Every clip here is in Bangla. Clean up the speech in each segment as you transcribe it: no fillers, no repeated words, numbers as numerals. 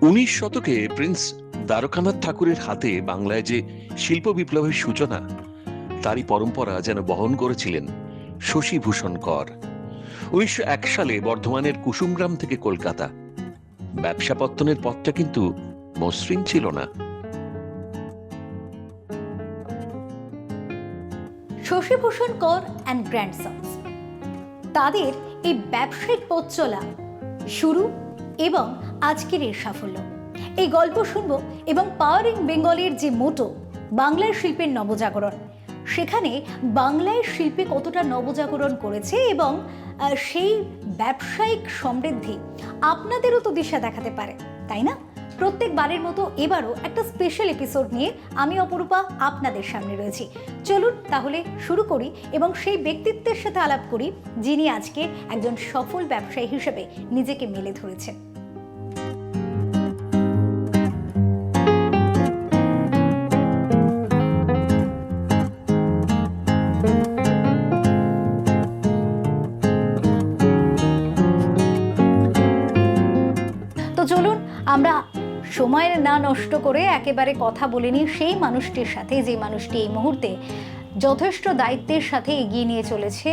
উনিশ শতকে প্রিন্স দ্বারকানাথ ঠাকুরের হাতে বাংলায় যে শিল্প বিপ্লবের সূচনা, তারই পরম্পরা যেন বহন করেছিলেন শশীভূষণ কর। ১৯০১ সালে বর্ধমানের কুসুমগ্রাম থেকে কলকাতা। ব্যবসা পত্তনের পথটা কিন্তু মসৃণ ছিল না। শশীভূষণ কর অ্যান্ড গ্র্যান্ডসন্স, তাদের এই ব্যবসায়িক পথ চলা শুরু এবং আজকের এর সাফল্য, এই গল্প শুনবো। এবং পাওয়ারিং বেঙ্গলের যে মোটো বাংলার শিল্পের নবজাগরণ, সেখানে বাংলায় শিল্পে কতটা নবজাগরণ করেছে এবং সেই ব্যবসায়িক সমৃদ্ধি আপনাদেরও তো দিশা দেখাতে পারে, তাই না? প্রত্যেকবারের মতো এবারও একটা স্পেশাল এপিসোড নিয়ে আমি অপরূপা আপনাদের সামনে রয়েছি। চলুন তাহলে শুরু করি এবং সেই ব্যক্তিত্বের সাথে আলাপ করি যিনি আজকে একজন সফল ব্যবসায়ী হিসেবে নিজেকে মেলে ধরেছেন। তো চলুন আমরা সময় না নষ্ট করে একেবারে কথা বলে নিই সেই মানুষটির সাথে, যে মানুষটি এই মুহূর্তে যথেষ্ট দায়িত্বের সাথে এগিয়ে নিয়ে চলেছে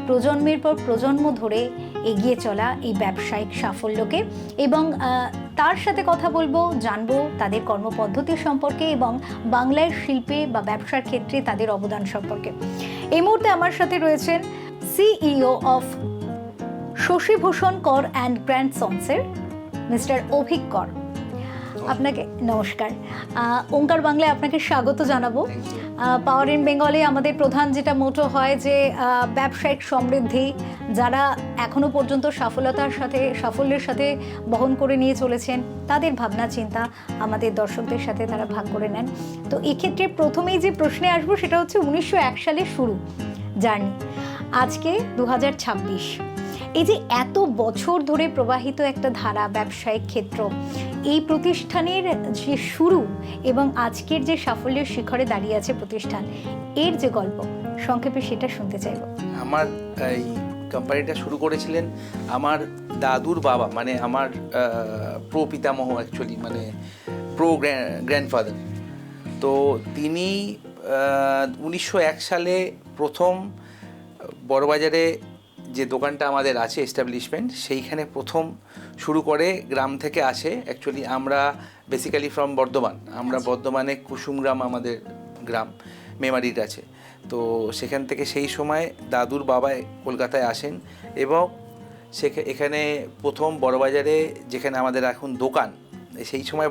প্রজন্মের পর প্রজন্ম ধরে এগিয়ে চলা এই ব্যবসায়িক সাফল্যকে। এবং তার সাথে কথা বলবো, জানবো তাদের কর্মপদ্ধতি সম্পর্কে এবং বাংলার শিল্পে বা ব্যবসার ক্ষেত্রে তাদের অবদান সম্পর্কে। এই মুহূর্তে আমার সাথে রয়েছেন সিইও অফ শশীভূষণ কর অ্যান্ড গ্র্যান্ডসন্সের মিস্টার অভিক কর। আপনাকে নমস্কার। ওঙ্কার বাংলায় আপনাকে স্বাগত জানাবো। পাওয়ার ইন বেঙ্গলে আমাদের প্রধান যেটা মোটো হয় যে ব্যবসায়িক সমৃদ্ধি, যারা এখনো পর্যন্ত সাফল্যের সাথে বহন করে নিয়ে চলেছেন, তাদের ভাবনা চিন্তা আমাদের দর্শকদের সাথে তারা ভাগ করে নেন। তো এক্ষেত্রে প্রথমেই যে প্রশ্নে আসবো সেটা হচ্ছে ১৯০১ সালে শুরু জার্নি, আজকে ২০২৬। এই যে এত বছর ধরে প্রবাহিত একটা ধারা, ব্যবসায়িক ক্ষেত্র, এই প্রতিষ্ঠানের যে শুরু এবং আজকের যে সাফল্যের শিখরে দাঁড়িয়ে আছে প্রতিষ্ঠান, এর যে গল্প সংক্ষেপে সেটা শুনতে চাইব। আমার এই কোম্পানিটা শুরু করেছিলেন আমার দাদুর বাবা, মানে আমার প্রপিতামহ অ্যাকচুয়ালি, মানে গ্র্যান্ডফাদার। তো তিনি ১৯০১ সালে প্রথম বড়বাজারে যে দোকানটা আমাদের আছে এস্টাবলিশমেন্ট, সেইখানে প্রথম শুরু করে। গ্রাম থেকে আসে অ্যাকচুয়ালি, আমরা বেসিক্যালি ফ্রম বর্ধমান। আমরা বর্ধমানে কুসুমগ্রাম আমাদের গ্রাম, মেমারির আছে। তো সেখান থেকে সেই সময় দাদুর বাবা কলকাতায় আসেন এবং এখানে প্রথম বড়বাজারে, যেখানে আমাদের এখন দোকান, সেই সময়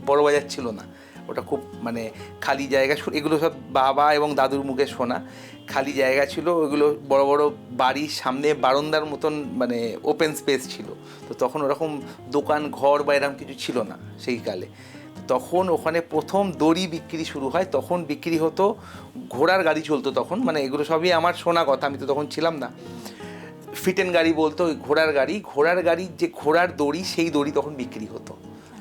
বড়বাজার ছিল না, ওটা খুব মানে খালি জায়গা। এগুলো সব বাবা এবং দাদুর মুখে শোনা। খালি জায়গা ছিল, ওইগুলো বড় বড় বাড়ির সামনে বারান্দার মতন, মানে ওপেন স্পেস ছিল। তো তখন ওরকম দোকান ঘর বা এরকম কিছু ছিল না সেই কালে। তখন ওখানে প্রথম দড়ি বিক্রি শুরু হয়। তখন বিক্রি হতো, ঘোড়ার গাড়ি চলতো তখন, মানে এগুলো সবই আমার শোনা কথা, আমি তো তখন ছিলাম না। ফিটেন গাড়ি বলতো, ওই ঘোড়ার গাড়ির যে ঘোড়ার দড়ি, সেই দড়ি তখন বিক্রি হতো।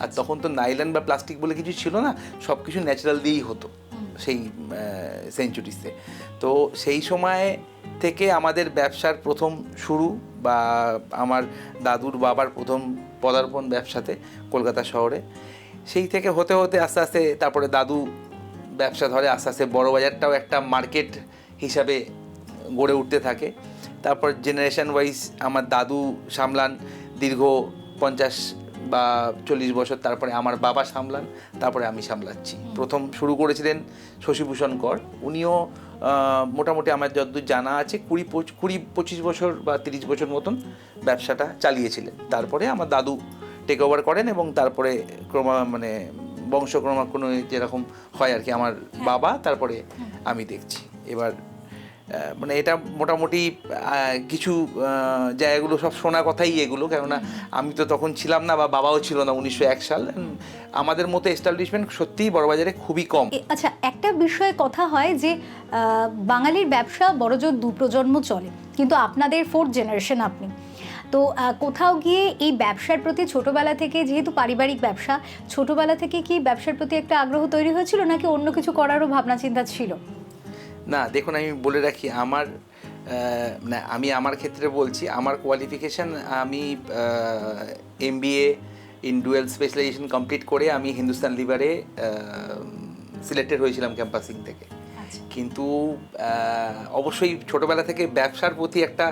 আর তখন তো নাইলন বা প্লাস্টিক বলে কিছু ছিল না, সব কিছু ন্যাচারাল দিয়েই হতো সেই সেঞ্চুরিতে। তো সেই সময় থেকে আমাদের ব্যবসার প্রথম শুরু, বা আমার দাদুর বাবার প্রথম পদার্পণ ব্যবসাতে কলকাতা শহরে। সেই থেকে হতে হতে আস্তে আস্তে তারপরে দাদু ব্যবসা ধরে, আস্তে আস্তে বড়বাজারটাও একটা মার্কেট হিসাবে গড়ে উঠতে থাকে। তারপর জেনারেশন ওয়াইজ আমার দাদু সামলান দীর্ঘ ৫০ বা ৪০ বছর, তারপরে আমার বাবা সামলান, তারপরে আমি সামলাচ্ছি। প্রথম শুরু করেছিলেন শশীভূষণ কর। উনিও মোটামুটি আমার যতদূর জানা আছে ২০-২৫ বছর বা ৩০ বছর মতন ব্যবসাটা চালিয়েছিলেন। তারপরে আমার দাদু টেক ওভার করেন এবং তারপরে মানে বংশক্রমাক্রমে যেরকম হয় আর কি, আমার বাবা, তারপরে আমি দেখছি। এবার মানে এটা মোটামুটি কিছু জায়গাগুলো সব শোনা কথাই এগুলো, কেননা আমি তো তখন ছিলাম না, বা বাবাও ছিল না। ১৯০১ সাল, আমাদের মতো এস্টাবলিশমেন্ট সত্যিই বড়বাজারে খুবই কম। আচ্ছা, একটা বিষয়ে কথা হয় যে বাঙালির ব্যবসা বড়জোর ২ প্রজন্ম চলে, কিন্তু আপনাদের 4th জেনারেশন আপনি। তো কোথাও গিয়ে এই ব্যবসার প্রতি ছোটবেলা থেকে, যেহেতু পারিবারিক ব্যবসা, ছোটবেলা থেকে কি ব্যবসার প্রতি একটা আগ্রহ তৈরি হয়েছিল, নাকি অন্য কিছু করারও ভাবনা চিন্তা ছিল? না, দেখুন, আমি বলে রাখি, আমি আমার ক্ষেত্রে বলছি, আমার কোয়ালিফিকেশান, আমি MBA in dual specialisation complete করে আমি হিন্দুস্তান লিভারে সিলেক্টেড হয়েছিলাম ক্যাম্পাসিং থেকে। আচ্ছা। কিন্তু অবশ্যই ছোটোবেলা থেকে ব্যবসার প্রতি একটা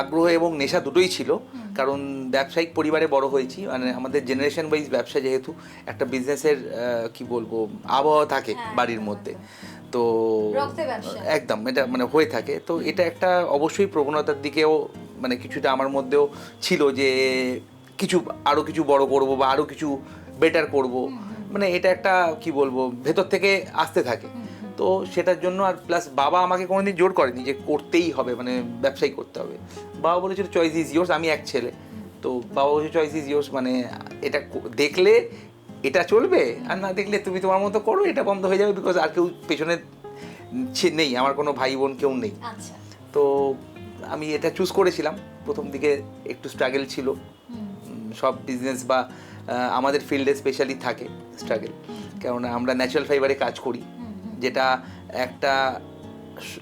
আগ্রহ এবং নেশা দুটোই ছিল, কারণ ব্যবসায়িক পরিবারে বড় হয়েছি, মানে আমাদের জেনারেশন ওয়াইজ ব্যবসা, যেহেতু একটা বিজনেসের কি বলবো আবহাওয়া থাকে বাড়ির মধ্যে, তো একদম এটা মানে হয়ে থাকে। তো এটা একটা অবশ্যই প্রবণতার দিকেও মানে কিছুটা আমার মধ্যেও ছিল যে আরও কিছু বড় করব বা আরও কিছু বেটার করব, মানে এটা একটা কি বলবো ভেতর থেকে আসতে থাকে। তো সেটার জন্য আর প্লাস বাবা আমাকে কোনোদিন জোর করেনি যে করতেই হবে, মানে ব্যবসায়ী করতে হবে। বাবা বলেছিল চয়েস ইজ ইয়োর্স, আমি এক ছেলে, তো বাবা বলেছে চয়েস ইজ ইয়োর্স, মানে এটা দেখলে এটা চলবে আর না দেখলে তুমি তোমার মতো করো, এটা বন্ধ হয়ে যাবে, বিকজ আর কেউ পেছনে নেই, আমার কোনো ভাই বোন কেউ নেই। তো আমি এটা চুজ করেছিলাম। প্রথম দিকে একটু স্ট্রাগল ছিল, সব বিজনেস বা আমাদের ফিল্ডে স্পেশালি থাকে স্ট্রাগল, কেননা আমরা ন্যাচারাল ফাইবারে কাজ করি, যেটা একটা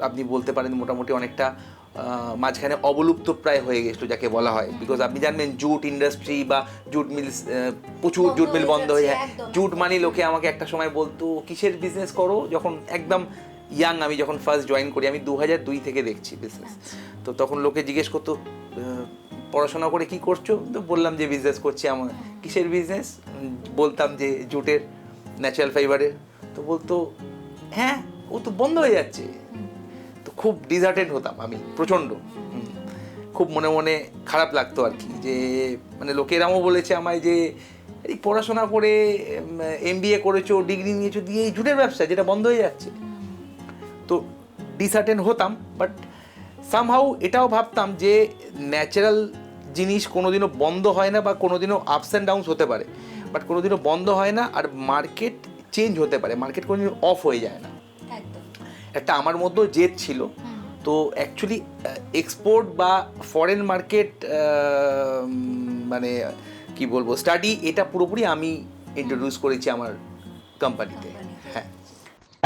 আপনি বলতে পারেন মোটামুটি অনেকটা মাঝখানে অবলুপ্ত প্রায় হয়ে গেছিলো যাকে বলা হয়, বিকজ আপনি জানবেন জুট ইন্ডাস্ট্রি বা জুট মিলস, প্রচুর জুট মিল বন্ধ হয়ে যায়। জুট মানি লোকে আমাকে একটা সময় বলতো কিসের বিজনেস করো, যখন একদম ইয়াং আমি যখন ফার্স্ট জয়েন করি, আমি 2002 থেকে দেখছি বিজনেস। তো তখন লোকে জিজ্ঞেস করতো পড়াশোনা করে কি করছো, তো বললাম যে বিজনেস করছি। আমার কিসের বিজনেস, বলতাম যে জুটের, ন্যাচারাল ফাইবারের, তো বলতো হ্যাঁ ও তো বন্ধ হয়ে যাচ্ছে। তো খুব ডিসার্টেড হতাম আমি প্রচণ্ড, খুব মনে মনে খারাপ লাগতো আর কি, যে মানে লোকেরাও বলেছে আমায় যে এই পড়াশোনা করে MBA করেছো, ডিগ্রি নিয়েছো, দিয়ে এই জুটের ব্যবসা যেটা বন্ধ হয়ে যাচ্ছে। তো ডিসার্টেন হতাম, বাট সামহাউ এটাও ভাবতাম যে ন্যাচারাল জিনিস কোনোদিনও বন্ধ হয় না, বা কোনোদিনও আপস অ্যান্ড ডাউনস হতে পারে, বাট কোনোদিনও বন্ধ হয় না, আর মার্কেট চেঞ্জ হতে পারে, মার্কেট কোনোদিনও অফ হয়ে যায় না। একটা আমার মধ্যেও জেদ ছিল। তো অ্যাকচুয়ালি এক্সপোর্ট বা ফরেন মার্কেট মানে কি বলবো স্টাডি, এটা পুরোপুরি আমি ইন্ট্রোডিউস করেছি আমার কোম্পানিতে। হ্যাঁ,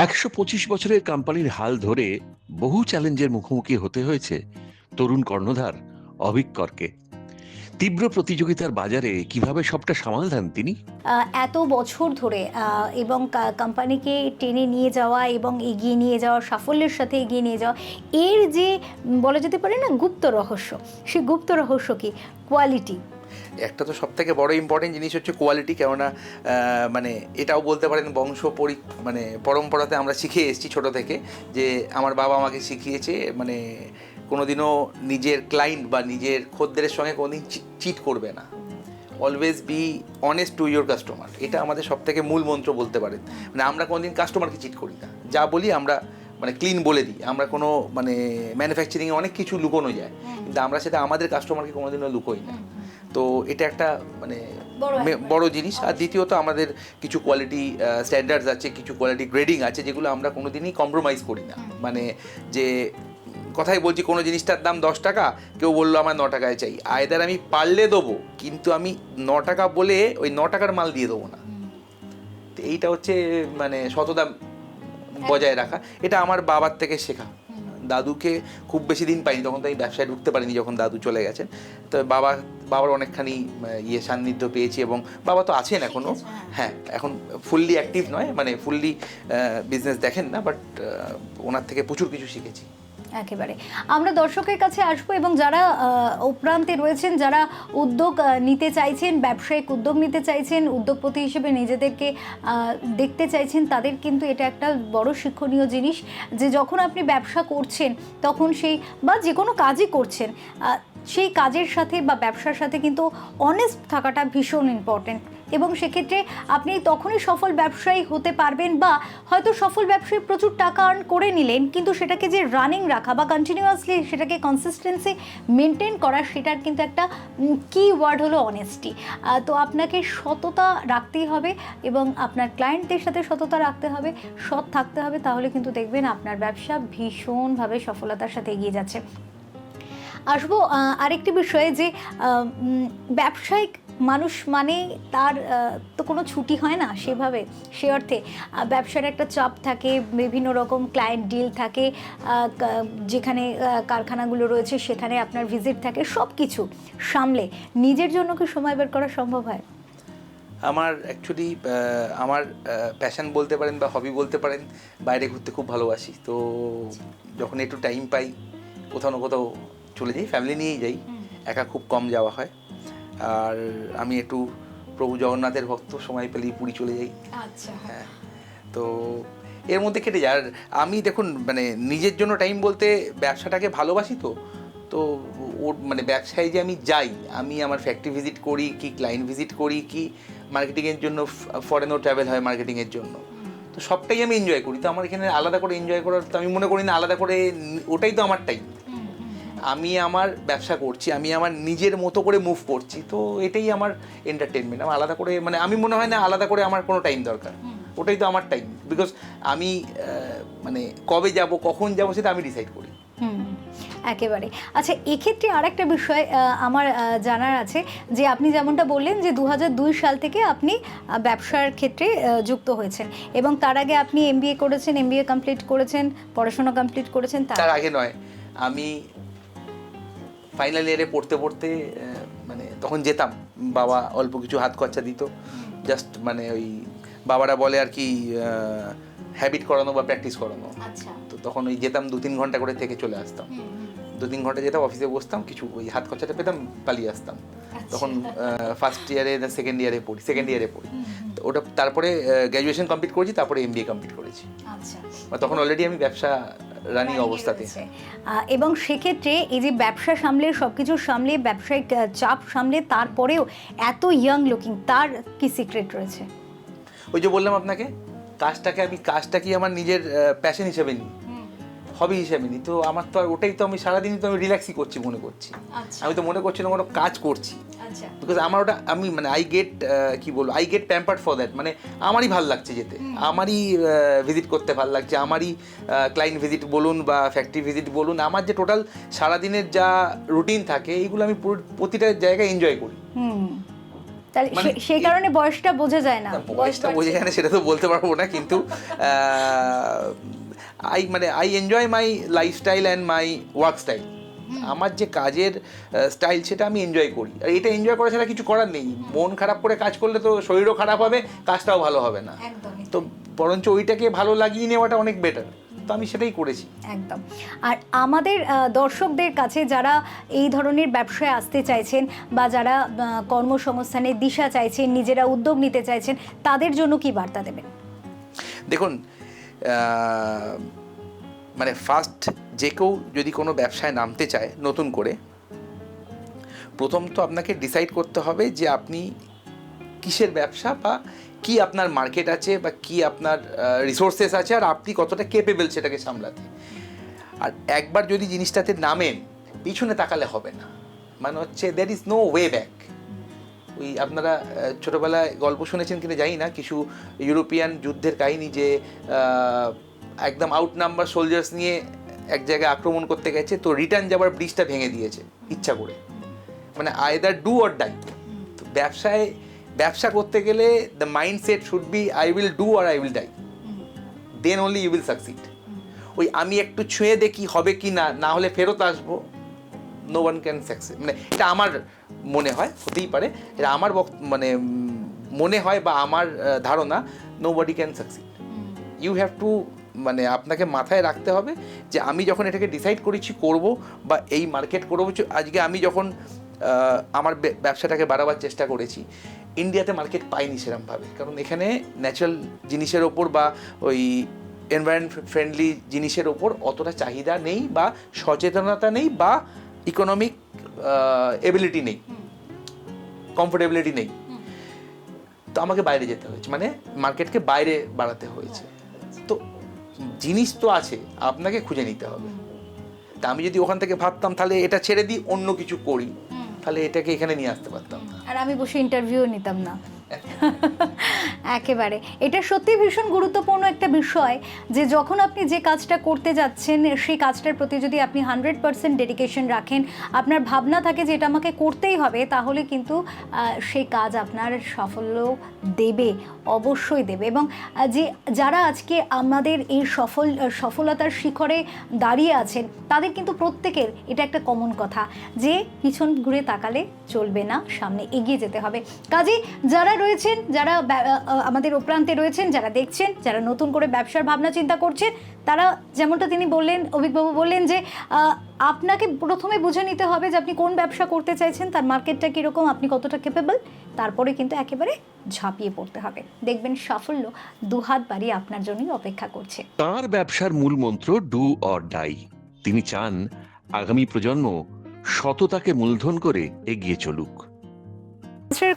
125 বছরের কোম্পানির হাল ধরে বহু চ্যালেঞ্জের মুখোমুখি হতে হয়েছে তরুণ কর্ণধার অভীক করকে। তীব্র প্রতিযোগিতার বাজারে কিভাবে সবটা সামাল দেন তিনি? এত বছর ধরে এবং কোম্পানিকে টেনে নিয়ে যাওয়া এবং এগিয়ে নিয়ে যাওয়া, সাফল্যের সাথে এগিয়ে নিয়ে যাওয়া, এর যে বলা যেতে পারে না গুপ্ত রহস্য, সেই গুপ্ত রহস্য কি? কোয়ালিটি। একটা তো সব থেকে বড় ইম্পর্টেন্ট জিনিস হচ্ছে কোয়ালিটি, কেননা মানে এটাও বলতে পারেন মানে পরম্পরাতে আমরা শিখে এসেছি ছোটো থেকে, যে আমার বাবা আমাকে শিখিয়েছে মানে কোনোদিনও নিজের ক্লায়েন্ট বা নিজের খদ্দেরের সঙ্গে কোনোদিন চিট করবে না, always be honest to your customer. এটা আমাদের সব থেকে মূল মন্ত্র বলতে পারেন। মানে আমরা কোনোদিন কাস্টমারকে চিট করি না, যা বলি আমরা মানে ক্লিন বলে দিই। আমরা কোনো মানে ম্যানুফ্যাকচারিংয়ে অনেক কিছু লুকোনো যায়, কিন্তু আমরা সেটা আমাদের কাস্টমারকে কোনোদিনও লুকোই না। তো এটা একটা মানে বড় জিনিস। আর দ্বিতীয়ত আমাদের কিছু কোয়ালিটি স্ট্যান্ডার্ডস আছে, কিছু কোয়ালিটি গ্রেডিং আছে, যেগুলো আমরা কোনোদিনই কম্প্রোমাইজ করি না। মানে যে কথাই বলছি, কোনো জিনিসটার দাম 10 টাকা, কেউ বললো আমার 9 টাকায় চাই, আয়দার আমি পারলে দেবো, কিন্তু আমি 9 টাকা বলে ওই 9 টাকার মাল দিয়ে দেবো না। তো এইটা হচ্ছে মানে সততা বজায় রাখা। এটা আমার বাবার থেকে শেখা। দাদুকে খুব বেশি দিন পাইনি, তখন তো আমি ব্যবসায় ঢুকতে পারিনি যখন দাদু চলে গেছেন। তো বাবার অনেকখানি সান্নিধ্য পেয়েছি, এবং বাবা তো আছেন এখনও। হ্যাঁ, এখন ফুললি অ্যাক্টিভ নয়, মানে ফুললি বিজনেস দেখেন না, বাট ওনার থেকে প্রচুর কিছু শিখেছি। একেবারে আমরা দর্শকের কাছে আসবো, এবং যারা উপরান্তে রয়েছেন, যারা উদ্যোগ নিতে চাইছেন, ব্যবসায়িক উদ্যোগ নিতে চাইছেন, উদ্যোগপতি হিসেবে নিজেদেরকে দেখতে চাইছেন, তাদের কিন্তু এটা একটা বড় শিক্ষণীয় জিনিস, যে যখন আপনি ব্যবসা করছেন তখন সেই বা যে কোনো কাজই করছেন, সেই কাজের সাথে বা ব্যবসার সাথে কিন্তু অনেস্ট থাকাটা ভীষণ ইম্পর্টেন্ট। এবং সেক্ষেত্রে আপনি তখনই সফল ব্যবসায়ী হতে পারবেন, বা হয়তো সফল ব্যবসায়ী প্রচুর টাকা আর্ন করে নিলেন, কিন্তু সেটাকে যে রানিং রাখা বা কন্টিনিউয়াসলি সেটাকে কনসিস্টেন্সি মেনটেন করা, সেটার কিন্তু একটা কি ওয়ার্ড হলো অনেস্টি। তো আপনাকে সততা রাখতেই হবে, এবং আপনার ক্লায়েন্টদের সাথে সততা রাখতে হবে, সৎ থাকতে হবে, তাহলে কিন্তু দেখবেন আপনার ব্যবসা ভীষণভাবে সফলতার সাথে এগিয়ে যাচ্ছে। আসবো আরেকটি বিষয়ে, যে ব্যবসায়িক মানুষ মানে তার তো কোনো ছুটি হয় না সেভাবে, সে অর্থে ব্যবসার একটা চাপ থাকে, বিভিন্ন রকম ক্লায়েন্ট ডিল থাকে, যেখানে কারখানাগুলো রয়েছে সেখানে আপনার ভিজিট থাকে, সব কিছু সামলে নিজের জন্য কি সময় বের করা সম্ভব হয়? আমার অ্যাকচুয়ালি আমার প্যাশন বলতে পারেন বা হবি বলতে পারেন, বাইরে ঘুরতে খুব ভালোবাসি। তো যখন একটু টাইম পাই কোথাও না কোথাও চলে যাই, ফ্যামিলি নিয়েই যাই, একা খুব কম যাওয়া হয়। আর আমি একটু প্রভু জগন্নাথের ভক্ত, সময় পেলেই পুরী চলে যাই। আচ্ছা, হ্যাঁ, তো এর মধ্যে কেটে যায়। আর আমি দেখুন মানে নিজের জন্য টাইম বলতে ব্যবসাটাকে ভালোবাসি, তো ওর মানে ব্যবসায় যে আমি যাই, আমি আমার ফ্যাক্টরি ভিজিট করি কি ক্লায়েন্ট ভিজিট করি কি মার্কেটিংয়ের জন্য ফরেনও ট্রাভেল হয় মার্কেটিংয়ের জন্য, তো সবটাই আমি এনজয় করি। তো আমার এখানে আলাদা করে এনজয় করার তো আমি মনে করি না আলাদা করে, ওটাই তো আমার টাইম। আমি আমার ব্যবসা করছি, আমি আমার নিজের মতো করে মুভ করছি, তো এটাই আমার এন্টারটেনমেন্ট। আমার আলাদা করে মানে আমি মনে হয় না আলাদা করে আমার কোনো টাইম দরকার, ওটাই তো আমার টাইম। বিকজ আমি মানে কবে যাব কখন যাব সেটা আমি ডিসাইড করি। একেবারে। আচ্ছা, এক্ষেত্রে আরেকটা বিষয় আমার জানার আছে যে আপনি যেমনটা বললেন যে 2002 সাল থেকে আপনি ব্যবসার ক্ষেত্রে যুক্ত হয়েছেন, এবং তার আগে আপনি এমবিএ করেছেন, এমবিএ কমপ্লিট করেছেন, পড়াশোনা কমপ্লিট করেছেন। তার আগে নয়, আমি ফাইনাল ইয়ারে পড়তে পড়তে মানে তখন যেতাম, বাবা অল্প কিছু হাত খরচা দিত, জাস্ট মানে ওই বাবারা বলে আর কি হ্যাবিট করানো বা প্র্যাকটিস করানো। আচ্ছা, তো তখন ওই যেতাম 2-3 ঘন্টা করে থেকে চলে আসতাম, 2-3 ঘন্টা যেতাম, অফিসে বসতাম, কিছু ওই হাত খরচাটা পেতাম, পালিয়ে আসতাম। তখন ফার্স্ট ইয়ারে না সেকেন্ড ইয়ারে পড়ি। তো ওটা তারপরে গ্র্যাজুয়েশন কমপ্লিট করেছি, তারপরে এমবিএ কমপ্লিট করেছি। আচ্ছা, তখন অলরেডি আমি ব্যবসা রানিং অবস্থাতে। এবং সেক্ষেত্রে এই যে ব্যবসা সামলে, সবকিছু সামলে, ব্যবসায়িক চাপ সামলে, তারপরেও এত ইয়াং লুকিং, তার কি সিক্রেট রয়েছে? ওই যে বললাম আপনাকে, কাজটাকে আমার নিজের প্যাশন হিসেবে নিই, হবি হিসেবে নিই। তো আমার তো আর ওটাই তো আমি সারাদিনই তো আমি রিল্যাক্সই করছি মনে করছি, আমি তো মনে করছি না কোনো কাজ করছি। বিকজ আমার ওটা আমি মানে I get pampered for that. মানে আমারই ভাল লাগছে যেতে, আমারই ভিজিট করতে ভাল লাগছে, আমারই ক্লায়েন্ট ভিজিট বলুন বা ফ্যাক্টরি ভিজিট বলুন, আমার যে টোটাল সারাদিনের যা রুটিন থাকে এইগুলো আমি প্রতিটা জায়গায় এনজয় করি। তাহলে সেই কারণে বয়সটা বোঝা যায় না, বয়সটা বোঝা যায় না সেটা তো বলতে পারবো না, কিন্তু I enjoy my lifestyle and my work style. আমার যে কাজের স্টাইল সেটা আমি এনজয় করি, আর এটা এনজয় করা ছাড়া কিছু করার নেই। মন খারাপ করে কাজ করলে তো শরীরও খারাপ হবে, কাজটাও ভালো হবে না। তো বরঞ্চ ওইটাকে ভালো লাগিয়ে নেওয়াটা অনেক বেটার, তো আমি সেটাই করেছি। একদম। আর আমাদের দর্শকদের কাছে যারা এই ধরনের ব্যবসায় আসতে চাইছেন বা যারা কর্মসংস্থানের দিশা চাইছেন, নিজেরা উদ্যোগ নিতে চাইছেন, তাদের জন্য কি বার্তা দেবেন? দেখুন, মানে ফার্স্ট যে কেউ যদি কোনো ব্যবসায় নামতে চায় নতুন করে, প্রথম তো আপনাকে ডিসাইড করতে হবে যে আপনি কিসের ব্যবসা বা কি আপনার মার্কেট আছে বা কি আপনার রিসোর্সেস আছে, আর আপনি কতটা কেপেবল সেটাকে সামলাতে। আর একবার যদি জিনিসটাতে নামেন, পিছনে তাকালে হবে না। মানে হচ্ছে there is no way back. ওই আপনারা ছোটোবেলায় গল্প শুনেছেন কিনা জানি না, কিছু ইউরোপিয়ান যুদ্ধের কাহিনী, যে একদম আউট নাম্বার সোলজার্স নিয়ে এক জায়গায় আক্রমণ করতে গেছে, তো রিটার্ন যাবার ব্রিজটা ভেঙে দিয়েছে ইচ্ছা করে। মানে আইদার ডু অর ডাই। তো ব্যবসা করতে গেলে the mindset should be I will do or I will die, then only you will succeed. ওই আমি একটু ছুঁয়ে দেখি হবে কি না, না হলে ফেরত আসবো, নো ওয়ান ক্যান সাকসিড। মানে এটা আমার মনে হয়, হতেই পারে, এটা আমার মানে মনে হয় বা আমার ধারণা, nobody can succeed. You have to, মানে আপনাকে মাথায় রাখতে হবে যে আমি যখন এটাকে ডিসাইড করেছি করব বা এই মার্কেট করবো, আজকে আমি যখন আমার ব্যবসাটাকে বাড়াবার চেষ্টা করেছি, ইন্ডিয়াতে মার্কেট পাইনি সেরকমভাবে, কারণ এখানে ন্যাচারাল জিনিসের ওপর বা ওই এনভায়রনমেন্ট ফ্রেন্ডলি জিনিসের ওপর অতটা চাহিদা নেই বা সচেতনতা নেই বা ইকোনমিক এবিলিটি নেই, কমফোর্টেবিলিটি নেই। তো আমাকে বাইরে যেতে হয়েছে, মানে মার্কেটকে বাইরে বাড়াতে হয়েছে। তো জিনিস তো আছে, আপনাকে খুঁজে নিতে হবে। তা আমি যদি ওখান থেকে ভাবতাম তাহলে এটা ছেড়ে দিই অন্য কিছু করি, তাহলে এটাকে এখানে নিয়ে আসতে পারতাম না, আর আমি বসে ইন্টারভিউ নিতাম না। একেবারে এটা সত্যি ভীষণ গুরুত্বপূর্ণ একটা বিষয় যে যখন আপনি যে কাজটা করতে যাচ্ছেন সেই কাজটার প্রতি যদি আপনি 100% ডেডিকেশন রাখেন, আপনার ভাবনা থাকে যে এটা আমাকে করতেই হবে, তাহলে কিন্তু সেই কাজ আপনার সাফল্য দেবে, অবশ্যই দেবে। এবং যে যারা আজকে আমাদের এই সফলতার শিখরে দাঁড়িয়ে আছেন তাদের কিন্তু প্রত্যেকের এটা একটা কমন কথা যে পিছন ঘুরে তাকালে চলবে না, সামনে এগিয়ে যেতে হবে। কাজে যারা রয়েছেন, যারা আমাদের প্রান্তে রয়েছেন, যারা দেখছেন, যারা নতুন করে ব্যবসার ভাবনা চিন্তা করছেন, তারা যেমনটা তিনি বললেন, অভিকবাবু বললেন যে আপনাকে প্রথমে বুঝে নিতে হবে যে আপনি কোন ব্যবসা করতে চাইছেন, তার মার্কেটটা কীরকম, আপনি কতটা ক্যাপেবল, তারপরে কিন্তু একেবারে ঝাঁপিয়ে পড়তে হবে। দেখবেন সাফল্য দুহাত বাড়িয়ে আপনার জন্যই অপেক্ষা করছে। তার ব্যবসার মূল মন্ত্র ডু অর ডাই। তিনি চান আগামী প্রজন্ম সততাকে মূলধন করে এগিয়ে চলুক।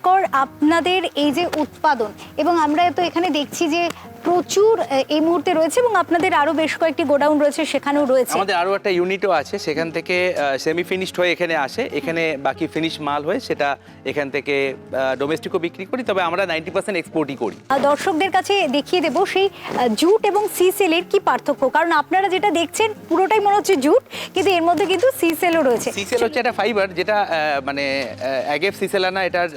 কর আপনাদের এই যে উৎপাদন, এবং আমরা তো এখানে দেখছি যে প্রচুর এই মুহূর্তে রয়েছে এবং আপনাদের আরো বেশ কয়েকটি গোডাউন রয়েছে, সেখানেও রয়েছে। আমাদের আরও একটা ইউনিটও আছে, সেখান থেকে সেমি ফিনিশড হয়ে এখানে আসে, এখানে বাকি ফিনিশ মাল হয়ে সেটা এখান থেকে ডোমেস্টিকও বিক্রি করি, তবে আমরা 90% এক্সপোর্টই করি। দর্শকদের কাছে দেখিয়ে দেবো সেই জুট এবং সিসেলের কি পার্থক্য, কারণ আপনারা যেটা দেখছেন পুরোটাই মনে হচ্ছে জুট, কিন্তু এর মধ্যে কিন্তু সিসেলও রয়েছে। সিসেল হচ্ছে একটা ফাইবার যেটা মানে অ্যাগেভ সিসেলানা এটার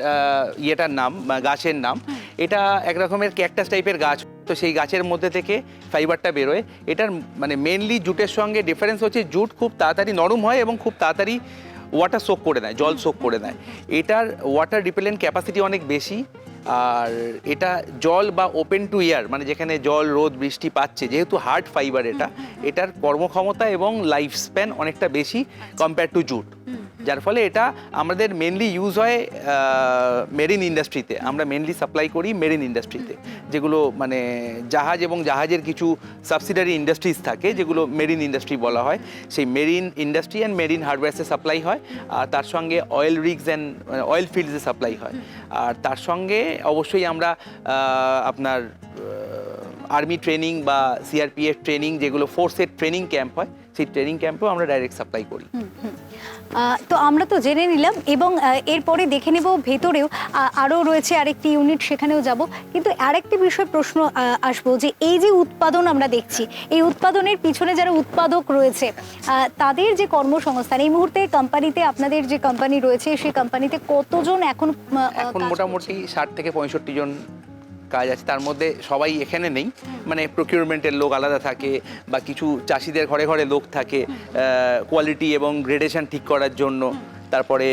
ইয়েটার নাম, গাছের নাম। এটা এক রকমের ক্যাকটাস টাইপের গাছ, তো সেই গাছের মধ্যে থেকে ফাইবারটা বেরোয়। এটার মানে মেনলি জুটের সঙ্গে ডিফারেন্স হচ্ছে জুট খুব তাড়াতাড়ি নরম হয় এবং খুব তাড়াতাড়ি ওয়াটার সোক করে নেয়, জল সোক করে নেয়। এটার ওয়াটার রিপেলেন্ট ক্যাপাসিটি অনেক বেশি, আর এটা জল বা ওপেন টু এয়ার মানে যেখানে জল রোদ বৃষ্টি পাচ্ছে, যেহেতু হার্ড ফাইবার এটার কর্মক্ষমতা এবং লাইফ স্প্যান অনেকটা বেশি কম্পেয়ার টু জুট, যার ফলে এটা আমাদের মেনলি ইউজ হয় মেরিন ইন্ডাস্ট্রিতে। আমরা মেনলি সাপ্লাই করি মেরিন ইন্ডাস্ট্রিতে, যেগুলো মানে জাহাজ এবং জাহাজের কিছু সাবসিডারি ইন্ডাস্ট্রিজ থাকে যেগুলো মেরিন ইন্ডাস্ট্রি বলা হয়। সেই মেরিন ইন্ডাস্ট্রি অ্যান্ড মেরিন হার্ডওয়্যার্সে সাপ্লাই হয়, আর তার সঙ্গে অয়েল রিগস অ্যান্ড অয়েল ফিল্ডসে সাপ্লাই হয়। আর তার সঙ্গে অবশ্যই আমরা আপনার আর্মি ট্রেনিং বা সিআরপিএফ ট্রেনিং, যেগুলো ফোর্সের ট্রেনিং ক্যাম্প হয়, সেই ট্রেনিং ক্যাম্পেও আমরা ডাইরেক্ট সাপ্লাই করি। তো আমরা তো জেনে নিলাম, এবং এরপরে দেখে নেব ভেতরেও আরও রয়েছে আরেকটি ইউনিট, সেখানেও যাব। কিন্তু আরেকটি বিষয় প্রশ্ন আসবো যে এই যে উৎপাদন আমরা দেখছি, এই উৎপাদনের পিছনে যারা উৎপাদক রয়েছে তাদের যে কর্মসংস্থান এই মুহূর্তে কোম্পানিতে, আপনাদের যে কোম্পানি রয়েছে সেই কোম্পানিতে কতজন এখন মোটামুটি 60 থেকে 65 জন কাজ আছে। তার মধ্যে সবাই এখানে নেই, মানে প্রকিউরমেন্টের লোক আলাদা থাকে, বা কিছু চাষিদের ঘরে ঘরে লোক থাকে কোয়ালিটি এবং গ্রেডেশন ঠিক করার জন্য। তারপরে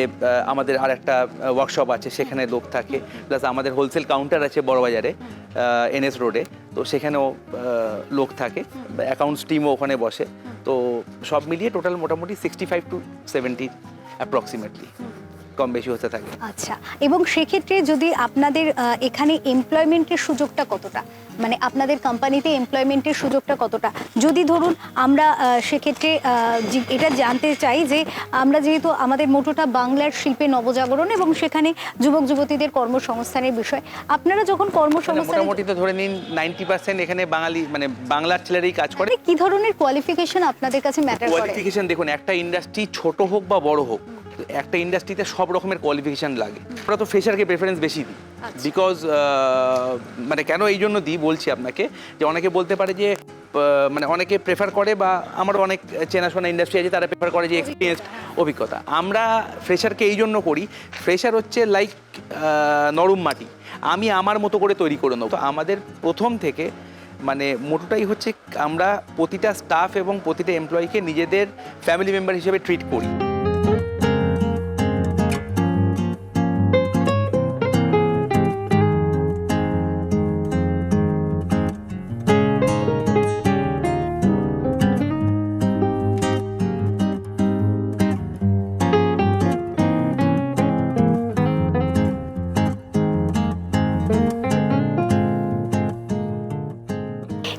আমাদের আর একটা ওয়ার্কশপ আছে, সেখানে লোক থাকে, প্লাস আমাদের হোলসেল কাউন্টার আছে বড়বাজারে এনএস রোডে, তো সেখানেও লোক থাকে, অ্যাকাউন্টস টিমও ওখানে বসে। তো সব মিলিয়ে টোটাল মোটামুটি 65 to 70 অ্যাপ্রক্সিমেটলি, কম বেশি হতে থাকে। আচ্ছা, এবং সেক্ষেত্রে যদি আপনাদের এখানে এমপ্লয়মেন্টের সুযোগটা কতটা, মানে আপনাদের কোম্পানিতে এমপ্লয়মেন্টের সুযোগটা কতটা, যদি ধরুন আমরা সেক্ষেত্রে এটা জানতে চাই যে আমরা যেহেতু আমাদের মোটোটা বাংলার শিল্পে নবজাগরণ এবং সেখানে যুবক যুবতীদের কর্মসংস্থানের বিষয়, আপনারা যখন কর্মসংস্থান মোটামুটি তো ধরে নিন 90% এখানে বাঙালি মানে বাংলার ছেলেরাই কাজ করে। কি ধরনের কোয়ালিফিকেশন আপনাদের কাছে ম্যাটার করে? কোয়ালিফিকেশন দেখুন, একটা ইন্ডাস্ট্রি ছোট হোক বা বড় হোক, একটা ইন্ডাস্ট্রিতে সব রকমের কোয়ালিফিকেশন লাগে। আমরা তো ফ্রেশারকে প্রেফারেন্স বেশি দিই, বিকজ মানে কেন এই জন্য দিই বলছি আপনাকে, যে অনেকে বলতে পারে যে মানে অনেকে প্রেফার করে, বা আমারও অনেক চেনাশোনা ইন্ডাস্ট্রি আছে তারা প্রেফার করে যে এক্সপিরিয়েন্সড অভিজ্ঞতা। আমরা ফ্রেশারকে এই জন্য করি, ফ্রেশার হচ্ছে লাইক নরম মাটি, আমি আমার মতো করে তৈরি করে নেব। তো আমাদের প্রথম থেকে মানে মোটোটাই হচ্ছে আমরা প্রতিটা স্টাফ এবং প্রতিটা এমপ্লয়িকে নিজেদের ফ্যামিলি মেম্বার হিসেবে ট্রিট করি।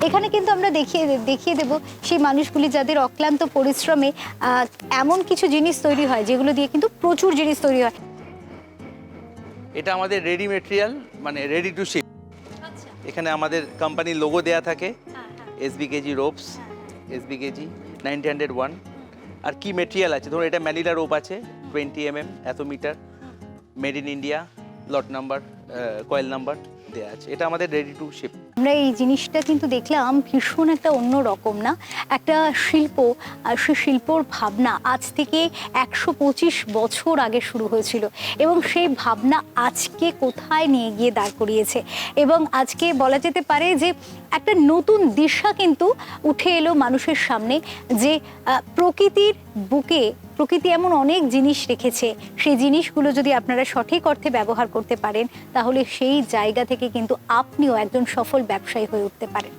এখানে কিন্তু আমরা দেখিয়ে দেব সেই মানুষগুলি যাদের অক্লান্ত পরিশ্রমে এমন কিছু জিনিস তৈরি হয় যেগুলো দিয়ে কিন্তু প্রচুর জিনিস তৈরি হয়। এটা আমাদের রেডি মেটেরিয়াল, মানে রেডি টু শিপ। এখানে আমাদের কোম্পানির লোগো দেয়া থাকে, এসবিকেজি রোপস, এসবিকেজি 9001। আর কি মেটেরিয়াল আছে, ধরুন এটা ম্যানিলা রোপ আছে 20 mm, এত metre, made in India, lot number, coil number. দেওয়া আছে, এটা আমাদের রেডি টু শিপ। আমরা এই জিনিসটা কিন্তু দেখলাম ভীষণ একটা অন্য রকম, না একটা শিল্প, আর সেই শিল্পর ভাবনা আজ থেকে 125 বছর আগে শুরু হয়েছিল এবং সেই ভাবনা আজকে কোথায় নিয়ে গিয়ে দাঁড় করিয়েছে এবং আজকে বলা যেতে পারে যে একটা নতুন দিশা কিন্তু উঠে এলো মানুষের সামনে, যে প্রকৃতির বুকে প্রকৃতি এমন অনেক জিনিস রেখেছে, সেই জিনিসগুলো যদি আপনারা সঠিক অর্থে ব্যবহার করতে পারেন তাহলে সেই জায়গা থেকে কিন্তু আপনিও একজন সফল ব্যবসায়ী হয়ে উঠতে পারেন।